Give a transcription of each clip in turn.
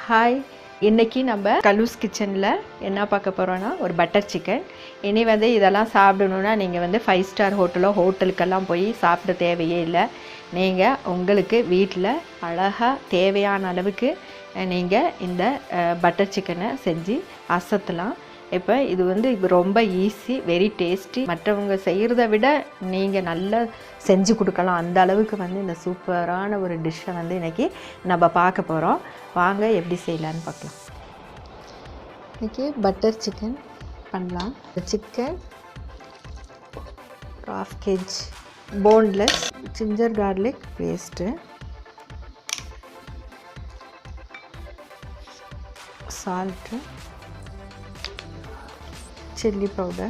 Hi, இன்றைக்கி நம்ம கலூஸ் கிச்சனில் என்ன பார்க்க போகிறோன்னா ஒரு பட்டர் சிக்கன். இனி இதெல்லாம் சாப்பிடணுன்னா நீங்கள் 5 ஸ்டார் ஹோட்டலுக்கெல்லாம் போய் சாப்பிட தேவையே இல்லை. நீங்கள் உங்களுக்கு வீட்டில் அழகாக தேவையான அளவுக்கு நீங்கள் இந்த பட்டர் சிக்கனை செஞ்சு அசத்தலாம். இப்போ இது ரொம்ப ஈஸி, வெரி டேஸ்டி. மற்றவங்க செய்கிறத விட நீங்கள் நல்லா செஞ்சு கொடுக்கலாம். அந்த அளவுக்கு இந்த சூப்பரான ஒரு டிஷ்ஷை இன்றைக்கி நம்ம பார்க்க போகிறோம். வாங்க எப்படி செய்யலான்னு பார்க்கலாம். இன்றைக்கி பட்டர் சிக்கன் பண்ணலாம். Chicken 1/2 kg boneless, ginger garlic paste, salt, chili powder,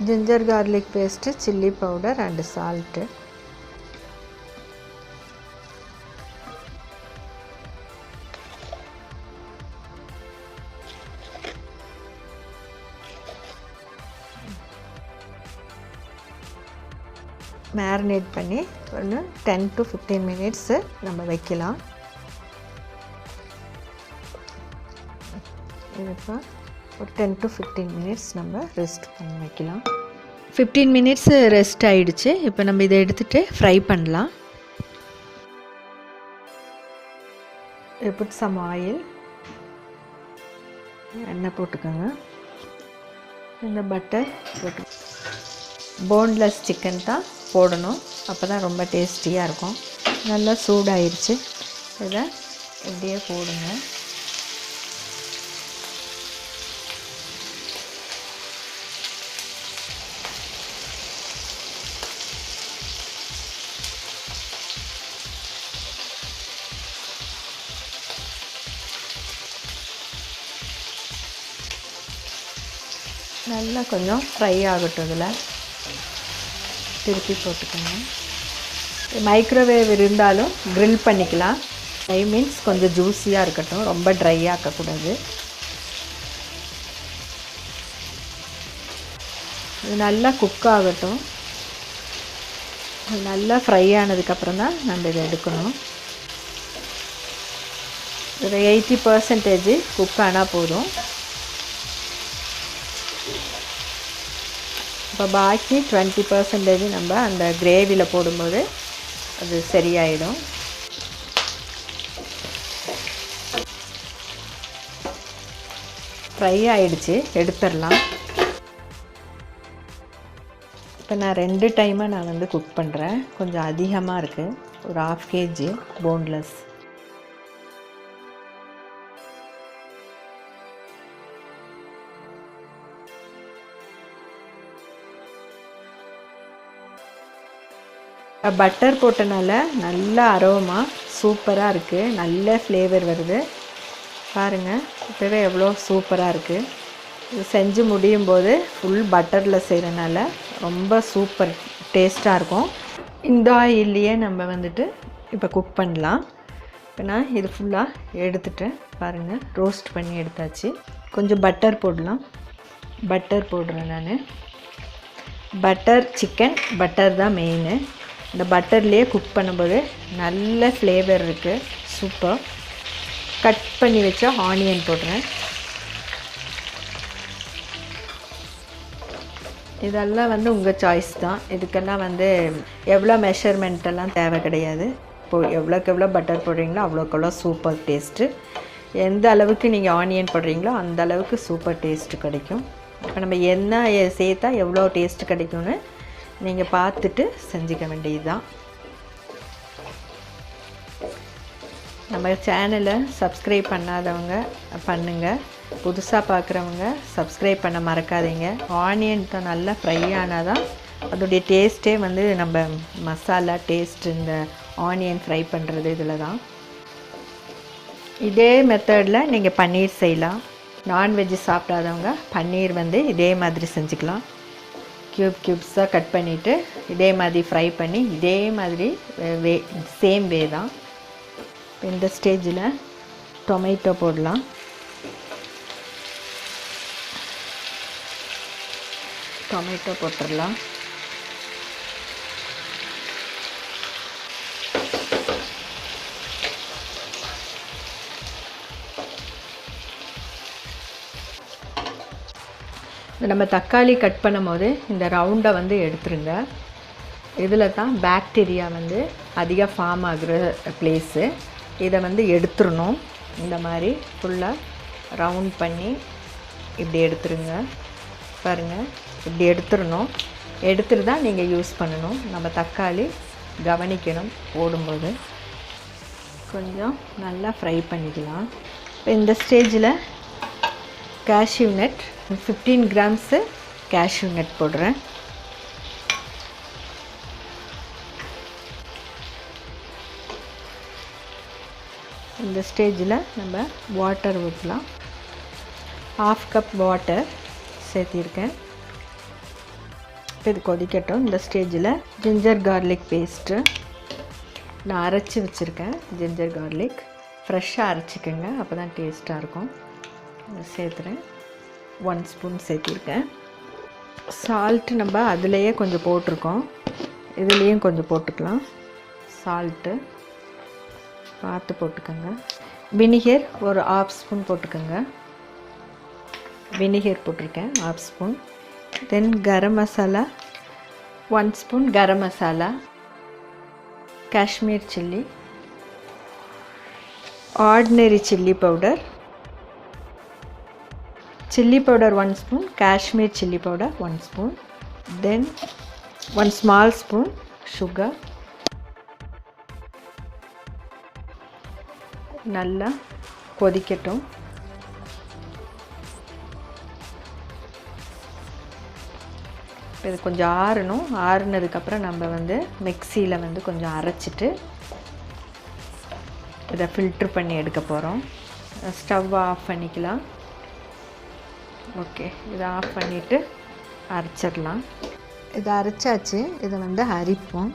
ginger garlic paste, chili powder and salt. Marinate பண்ணி 10 to 15 minutes நம்ம வைக்கலாம். இப்போ ஒரு 10 to 15 minutes நம்ம ரெஸ்ட் பண்ணி வைக்கலாம். 15 minutes ரெஸ்ட் ஆகிடுச்சு. இப்போ நம்ம இதை எடுத்துகிட்டு ஃப்ரை பண்ணலாம். புட் சம் ஆயில், எண்ணெய் போட்டுக்கோங்க. இந்த பட்டர் போட்டு போன்லெஸ் சிக்கன் தான் போடணும், அப்போ தான் ரொம்ப டேஸ்டியாக இருக்கும். நல்லா சூடாயிருச்சு. இதை இப்படியே போடுங்க. நல்லா கொஞ்சம் ஃப்ரை ஆகட்டும். இதில் திருப்பி போட்டுக்கோங்க. மைக்ரோவேவ் இருந்தாலும் க்ரில் பண்ணிக்கலாம். ஃப்ரை மீன்ஸ் கொஞ்சம் ஜூஸியாக இருக்கட்டும், ரொம்ப ட்ரை ஆக்கக்கூடாது. இது நல்லா குக் ஆகட்டும். நல்லா ஃப்ரை ஆனதுக்கப்புறம் தான் நம்ம இதை எடுக்கணும். இது 80% குக் ஆனால் போதும். இப்போ பாக்கி 20% நம்ம அந்த கிரேவியில் போடும்போது அது சரியாயிடும். ஃப்ரை ஆகிடுச்சு, எடுத்துடலாம். இப்போ நான் 2 டைமாக நான் குக் பண்ணுறேன். கொஞ்சம் அதிகமாக இருக்குது. ஒரு 1/2 kg போன்லெஸ். பட்டர் போட்டனால நல்ல அரோமா சூப்பராக இருக்குது. நல்ல ஃப்ளேவர் வருது பாருங்கள். இப்போவே எவ்வளோ சூப்பராக இருக்குது. இது செஞ்சு முடியும் போது ஃபுல் பட்டரில் செய்கிறனால ரொம்ப சூப்பர் டேஸ்ட்டாக இருக்கும். இந்த ஆயில்லையே நம்ம இப்போ குக் பண்ணலாம். இப்போ நான் இது ஃபுல்லாக எடுத்துட்டேன் பாருங்கள். ரோஸ்ட் பண்ணி எடுத்தாச்சு. கொஞ்சம் பட்டர் போடலாம். பட்டர் போடுறேன் நான். பட்டர் சிக்கன் பட்டர் தான் மெயினு. இந்த பட்டர்லேயே குக் பண்ணும்போது நல்ல ஃப்ளேவர் இருக்குது. சூப்பர். கட் பண்ணி வச்ச ஆனியன் போடுறேன். இதெல்லாம் உங்கள் சாய்ஸ் தான். இதுக்கெல்லாம் எவ்வளோ மெஷர்மெண்ட்டெல்லாம் தேவை கிடையாது. இப்போது எவ்வளோக்கு எவ்வளோ பட்டர் போடுறீங்களோ அவ்வளோக்கு எவ்வளோ சூப்பர் டேஸ்ட்டு. எந்த அளவுக்கு நீங்கள் ஆனியன் போடுறீங்களோ அந்த அளவுக்கு சூப்பர் டேஸ்ட்டு கிடைக்கும். இப்போ நம்ம என்ன சேர்த்தா எவ்வளோ டேஸ்ட்டு கிடைக்கும்னு நீங்கள் பார்த்துட்டு செஞ்சுக்க வேண்டியது தான். நம்ம சேனலை சப்ஸ்கிரைப் பண்ணாதவங்க பண்ணுங்கள். புதுசாக பார்க்குறவங்க சப்ஸ்கிரைப் பண்ண மறக்காதீங்க. ஆனியன் தான் நல்லா ஃப்ரை ஆனால் தான் அதோடைய டேஸ்ட்டே நம்ம மசாலா டேஸ்ட். இந்த ஆனியன் ஃப்ரை பண்ணுறது இதில் தான். இதே மெத்தடில் நீங்கள் பன்னீர் செய்யலாம். நான்வெஜ் சாப்பிடாதவங்க பன்னீர் இதே மாதிரி செஞ்சுக்கலாம். க்யூப்ஸாக கட் பண்ணிவிட்டு இதே மாதிரி ஃப்ரை பண்ணி இதே மாதிரி சேம் வே தான். இந்த ஸ்டேஜில் டொமேட்டோ போடலாம். டொமேட்டோ போட்டுடலாம். நம்ம தக்காளி கட் பண்ணும்போது இந்த ரவுண்டை வந்து எடுத்துருங்க. இதில் தான் பாக்டீரியா வந்து அதிகம் ஃபார்ம் ஆகுற பிளேஸு. இதை வந்து எடுத்துடணும். இந்த மாதிரி ஃபுல்லாக ரவுண்ட் பண்ணி இப்படி எடுத்துருங்க. பாருங்கள், இப்படி எடுத்துடணும். எடுத்துட்டு தான் நீங்கள் யூஸ் பண்ணணும். நம்ம தக்காளி கவனிக்கணும் போடும்போது. கொஞ்சம் நல்லா ஃப்ரை பண்ணிக்கலாம். இப்போ இந்த ஸ்டேஜில் cashew nut 15 grams cashew nut போடுறேன். இந்த ஸ்டேஜில் நம்ம வாட்டர் ஊற்றலாம். 1/2 கப் வாட்டர் சேர்த்திருக்கேன். இப்போ இது கொதிக்கட்டும். இந்த ஸ்டேஜில் ஜிஞ்சர் கார்லிக் பேஸ்ட்டு நான் அரைச்சி வச்சுருக்கேன். ஜிஞ்சர் கார்லிக் ஃப்ரெஷ்ஷாக அரைச்சிக்கோங்க, அப்போ தான் டேஸ்ட்டாக இருக்கும். சேர்த்துறேன். 1 ஸ்பூன் சேர்த்திருக்கேன். சால்ட்டு நம்ம அதுலேயே கொஞ்சம் போட்டிருக்கோம், இதுலேயும் கொஞ்சம் போட்டுக்கலாம். சால்ட்டு பார்த்து போட்டுக்கோங்க. வினிகர் ஒரு 1/2 ஸ்பூன் போட்டுக்கோங்க. வினிகர் போட்டிருக்கேன் 1/2 spoon. Then garam masala 1 spoon garam masala, Kashmir chilli, ordinary chilli powder, chilli powder 1 spoon, Kashmir chilli powder 1 spoon, then 1 small spoon sugar. நல்லா கொதிக்கட்டும். இது கொஞ்சம் ஆறணும். ஆறுனதுக்கப்புறம் நம்ம வந்து மிக்சியில் வந்து கொஞ்சம் அரைச்சிட்டு இதை ஃபில்ட்ரு பண்ணி எடுக்க போகிறோம். ஸ்டவ் ஆஃப் பண்ணிக்கலாம். ஓகே, இதை ஆஃப் பண்ணிவிட்டு அரைச்சிடலாம். இதை அரைச்சாச்சு. இதை வந்து அரிப்போம்.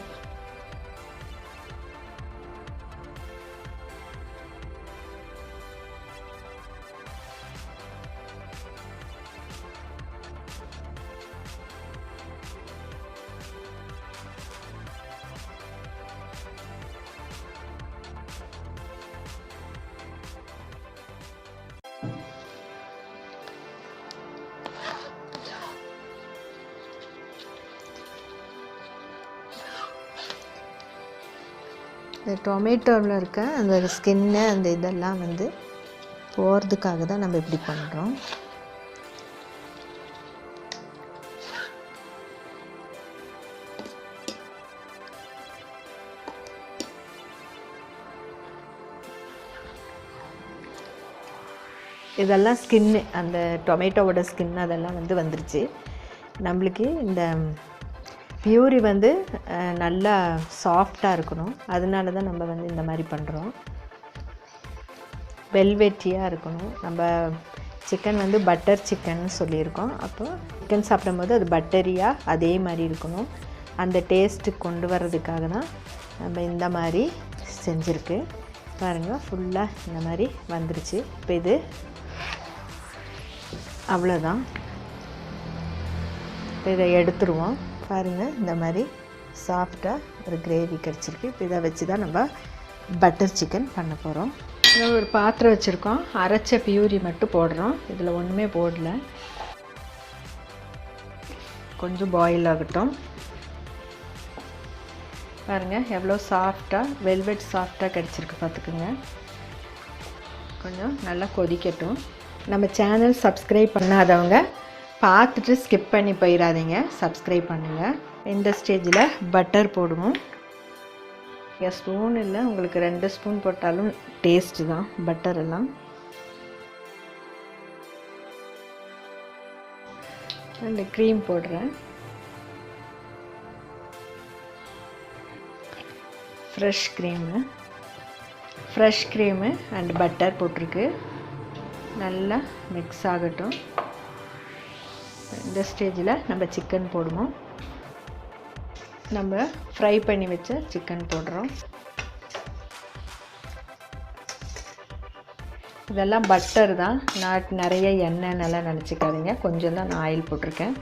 இந்த டொமேட்டோவில் இருக்க அந்த ஸ்கின்னு அந்த இதெல்லாம் வந்து போகிறதுக்காக தான் நம்ம இப்படி பண்ணுறோம். இதெல்லாம் ஸ்கின்னு, அந்த டொமேட்டோவோட ஸ்கின் அதெல்லாம் வந்து வந்துருச்சு. நம்மளுக்கு இந்த பியூரி வந்து நல்லா சாஃப்டாக இருக்கணும். அதனால தான் நம்ம வந்து இந்த மாதிரி பண்ணுறோம். வெல்வெட்டியாக இருக்கணும். நம்ம சிக்கன் வந்து பட்டர் சிக்கன் சொல்லியிருக்கோம். அப்போ சிக்கன் சாப்பிடும்போது அது பட்டரியாக அதே மாதிரி இருக்கணும். அந்த டேஸ்ட்டு கொண்டு வர்றதுக்காக தான் நம்ம இந்த மாதிரி செஞ்சுருக்கு. பாருங்கள், ஃபுல்லாக இந்த மாதிரி வந்துருச்சு. இப்போ இது அவ்வளோதான். இப்போ இதை எடுத்துருவோம். பாருங்கள், இந்த மாதிரி சாஃப்டாக ஒரு கிரேவி கிடச்சிருக்கு. இப்போ இதை வச்சு தான் நம்ம பட்டர் சிக்கன் பண்ண போகிறோம். ஒரு பாத்திரம் வச்சுருக்கோம். அரைச்ச பியூரி மட்டும் போடுறோம். இதில் ஒன்றுமே போடல. கொஞ்சம் பாயில் ஆகட்டும். பாருங்கள் எவ்வளோ சாஃப்டாக, வெல்வெட் சாஃப்டாக கிடச்சிருக்கு பார்த்துக்குங்க. கொஞ்சம் நல்லா கொதிக்கட்டும். நம்ம சேனல் சப்ஸ்கிரைப் பண்ணாதவங்க பார்த்துட்டு ஸ்கிப் பண்ணி போயிடாதீங்க, சப்ஸ்கிரைப் பண்ணுங்கள். இந்த ஸ்டேஜில் பட்டர் போடுவோம். ஸ்பூன் இல்லை, உங்களுக்கு 2 ஸ்பூன் போட்டாலும் டேஸ்ட்டு தான் பட்டர் எல்லாம். அந்த க்ரீம் போடுறேன். ஃப்ரெஷ் க்ரீமு அண்ட் பட்டர் போட்டிருக்கு. நல்லா மிக்ஸ் ஆகட்டும். இந்த ஸ்டேஜில் நம்ம சிக்கன் போடுவோம். நம்ம ஃப்ரை பண்ணி வச்ச சிக்கன் போடுறோம். இதெல்லாம் பட்டர் தான், நிறைய எண்ணெய் நல்லா நினச்சிக்காதீங்க. கொஞ்சம் தான் நான் ஆயில் போட்டிருக்கேன்.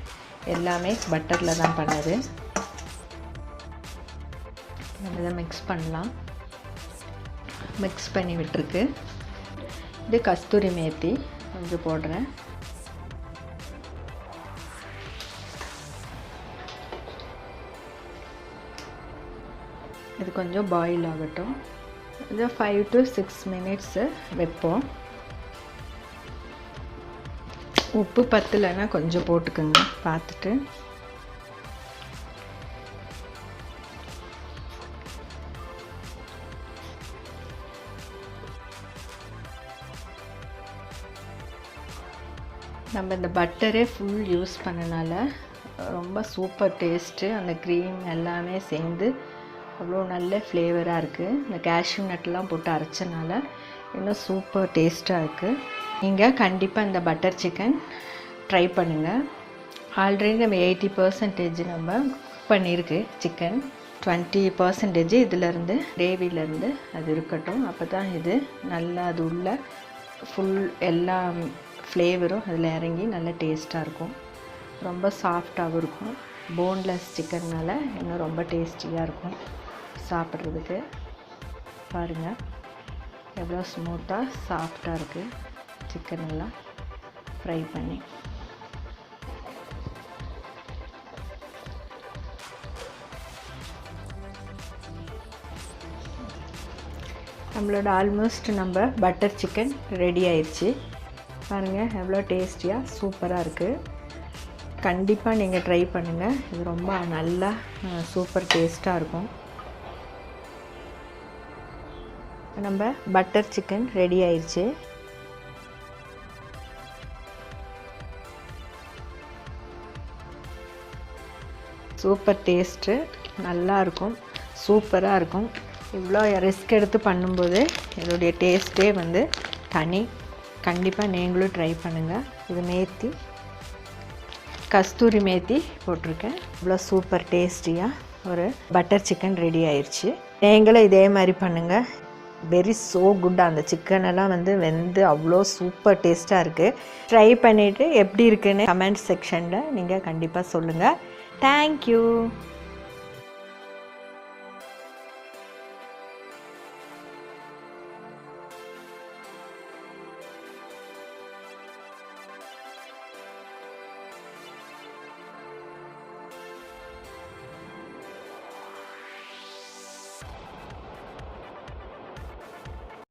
எல்லாமே பட்டரில் தான் பண்ணது. இதை மிக்ஸ் பண்ணலாம். மிக்ஸ் பண்ணி விட்டுருக்கு. இது கஸ்தூரி மேத்தி கொஞ்சம் போடுறேன். இது கொஞ்சம் பாயில் ஆகட்டும். இது 5 to 6 minutes வைப்போம். உப்பு பத்தலைன்னா கொஞ்சம் போட்டுக்கோங்க பார்த்துட்டு. நம்ம இந்த பட்டரே ஃபுல் யூஸ் பண்ணனால ரொம்ப சூப்பர் டேஸ்ட்டு. அந்த க்ரீம் எல்லாமே சேர்ந்து அவ்வளோ நல்ல ஃப்ளேவராக இருக்குது. இந்த கேஷ்யூ நட்லாம் போட்டு அரைச்சனால இன்னும் சூப்பர் டேஸ்ட்டாக இருக்குது. நீங்கள் கண்டிப்பாக இந்த பட்டர் சிக்கன் ட்ரை பண்ணுங்கள். ஆல்ரெடி நம்ம 80% நம்ம குக் பண்ணியிருக்கு சிக்கன். 20% இதிலேருந்து கிரேவிலேருந்து அது இருக்கட்டும். அப்போ தான் இது நல்லா அது உள்ள ஃபுல் எல்லா ஃப்ளேவரும் அதில் இறங்கி நல்ல டேஸ்ட்டாக இருக்கும். ரொம்ப சாஃப்டாகவும் இருக்கும். போன்லெஸ் சிக்கன்னால் இன்னும் ரொம்ப டேஸ்டியாக இருக்கும் சாப்பிட்றதுக்கு. பாருங்கள் எவ்வளோ ஸ்மூத்தாக சாஃப்டாக இருக்குது சிக்கன் எல்லாம் ஃப்ரை பண்ணி. நம்மளோட ஆல்மோஸ்ட் நம்ம பட்டர் சிக்கன் ரெடி ஆயிடுச்சு. பாருங்கள் எவ்வளோ டேஸ்டியாக சூப்பராக இருக்குது. கண்டிப்பாக நீங்கள் ட்ரை பண்ணுங்கள். இது ரொம்ப நல்லா சூப்பர் டேஸ்ட்டாக இருக்கும். நம்ம பட்டர் சிக்கன் ரெடி ஆயிடுச்சு. சூப்பர் டேஸ்ட்டு, நல்லாயிருக்கும், சூப்பராக இருக்கும். இவ்வளோ ரிஸ்க் எடுத்து பண்ணும்போது இதோடைய டேஸ்ட்டே வந்து தனி. கண்டிப்பாக நீங்களும் ட்ரை பண்ணுங்கள். இது மேத்தி, கஸ்தூரி மேத்தி போட்டிருக்கேன். இவ்வளோ சூப்பர் டேஸ்டியாக ஒரு பட்டர் சிக்கன் ரெடி ஆயிடுச்சு. நீங்களும் இதே மாதிரி பண்ணுங்கள். Very so good. அந்த சிக்கனெல்லாம் வந்து வெந்து அவ்வளோ சூப்பர் டேஸ்ட்டாக இருக்குது. ட்ரை பண்ணிவிட்டு எப்படி இருக்குன்னு கமெண்ட் செக்ஷனில் நீங்கள் கண்டிப்பாக சொல்லுங்கள். தேங்க்யூ.